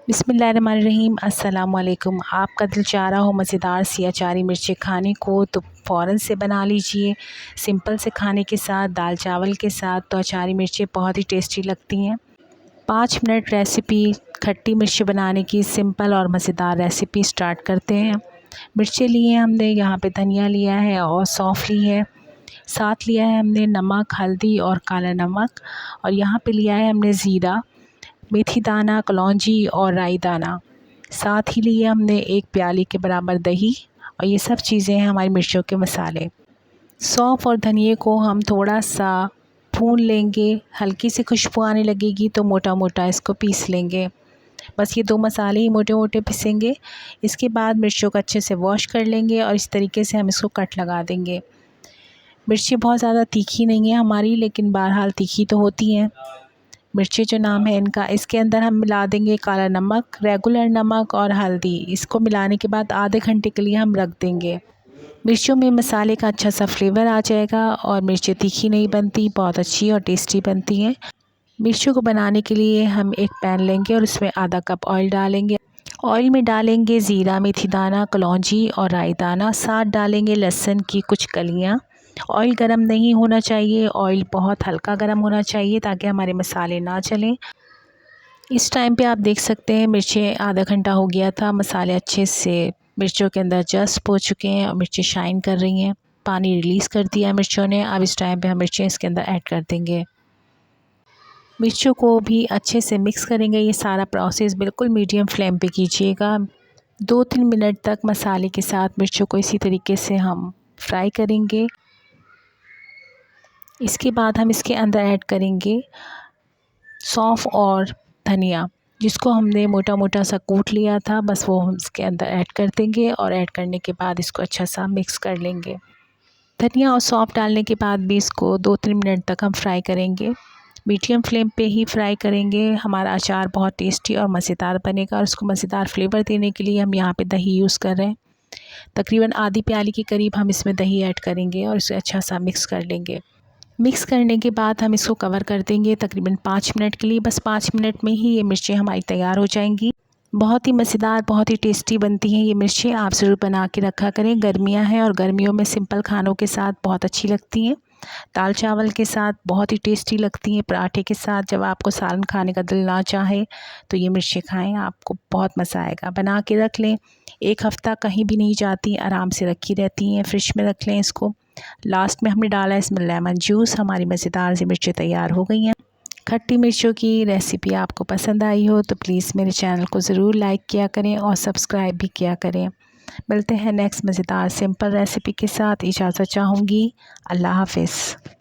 बिस्मिल्लाहिर्रहमानिर्रहीम। अस्सलामुअलैकुम। आपका दिल चाह रहा हो मज़ेदार सी अचारी मिर्चें खाने को तो फ़ौरन से बना लीजिए। सिंपल से खाने के साथ, दाल चावल के साथ तो अचारी मिर्चें बहुत ही टेस्टी लगती हैं। 5 मिनट रेसिपी खट्टी मिर्च बनाने की सिंपल और मज़ेदार रेसिपी स्टार्ट करते हैं। मिर्चें लिए हैं हमने, यहाँ पे धनिया लिया है और सौंफ ली है। साथ लिया है हमने नमक, हल्दी और काला नमक। और यहाँ पे लिया है हमने ज़ीरा, मेथी दाना, कलौंजी और राई दाना। साथ ही लिए हमने 1 प्याली के बराबर दही। और ये सब चीज़ें हैं हमारी मिर्चों के मसाले। सौंफ और धनिए को हम थोड़ा सा भून लेंगे, हल्की सी खुशबू आने लगेगी तो मोटा मोटा इसको पीस लेंगे। बस ये 2 मसाले ही मोटे मोटे पीसेंगे। इसके बाद मिर्चों को अच्छे से वॉश कर लेंगे और इस तरीके से हम इसको कट लगा देंगे। मिर्चें बहुत ज़्यादा तीखी नहीं है हमारी, लेकिन बहरहाल तीखी तो होती हैं। मिर्ची जो नाम है इनका, इसके अंदर हम मिला देंगे काला नमक, रेगुलर नमक और हल्दी। इसको मिलाने के बाद आधे घंटे के लिए हम रख देंगे। मिर्चों में मसाले का अच्छा सा फ्लेवर आ जाएगा और मिर्चें तीखी नहीं बनती, बहुत अच्छी और टेस्टी बनती हैं। मिर्चों को बनाने के लिए हम एक पैन लेंगे और उसमें आधा कप ऑयल डालेंगे। ऑयल में डालेंगे ज़ीरा, मेथी दाना, कलौंजी और राई दाना। साथ डालेंगे लहसुन की कुछ कलियाँ। ऑयल गरम नहीं होना चाहिए, ऑयल बहुत हल्का गरम होना चाहिए ताकि हमारे मसाले ना जलें। इस टाइम पे आप देख सकते हैं मिर्चें आधा घंटा हो गया था, मसाले अच्छे से मिर्चों के अंदर जस्ट हो चुके हैं और मिर्चें शाइन कर रही हैं। पानी रिलीज़ कर दिया मिर्चों ने। अब इस टाइम पे हम मिर्चें इसके अंदर ऐड कर देंगे। मिर्चों को भी अच्छे से मिक्स करेंगे। ये सारा प्रोसेस बिल्कुल मीडियम फ्लेम पे कीजिएगा। 2-3 मिनट तक मसाले के साथ मिर्चों को इसी तरीके से हम फ्राई करेंगे। इसके बाद हम इसके अंदर ऐड करेंगे सौंफ और धनिया, जिसको हमने मोटा मोटा सा कूट लिया था। बस वो हम इसके अंदर ऐड कर देंगे और ऐड करने के बाद इसको अच्छा सा मिक्स कर लेंगे। धनिया और सौंफ डालने के बाद भी इसको 2-3 मिनट तक हम फ्राई करेंगे। मीडियम फ्लेम पे ही फ्राई करेंगे। हमारा अचार बहुत टेस्टी और मज़ेदार बनेगा और उसको मज़ेदार फ्लेवर देने के लिए हम यहाँ पे दही यूज़ कर रहे हैं। तकरीबन आधी प्याली के करीब हम इसमें दही ऐड करेंगे और इसे अच्छा सा मिक्स कर लेंगे। मिक्स करने के बाद हम इसको कवर कर देंगे तकरीबन 5 मिनट के लिए। बस 5 मिनट में ही ये मिर्चें हमारी तैयार हो जाएंगी। बहुत ही मज़ेदार, बहुत ही टेस्टी बनती हैं ये मिर्चें। आप ज़रूर बना के रखा करें। गर्मियां हैं और गर्मियों में सिंपल खानों के साथ बहुत अच्छी लगती हैं। दाल चावल के साथ बहुत ही टेस्टी लगती हैं। पराठे के साथ जब आपको सालन खाने का दिल ना चाहे तो ये मिर्चें खाएं, आपको बहुत मज़ा आएगा। बना के रख लें, 1 हफ़्ता कहीं भी नहीं जाती, आराम से रखी रहती हैं। फ्रिज में रख लें इसको। लास्ट में हमने डाला इसमें लेमन जूस। हमारी मज़ेदार सी मिर्चें तैयार हो गई हैं। खट्टी मिर्चों की रेसिपी आपको पसंद आई हो तो प्लीज़ मेरे चैनल को ज़रूर लाइक किया करें और सब्सक्राइब भी किया करें। मिलते हैं नेक्स्ट मज़ेदार सिंपल रेसिपी के साथ। इजाज़त चाहूँगी। अल्लाह हाफ़िज़।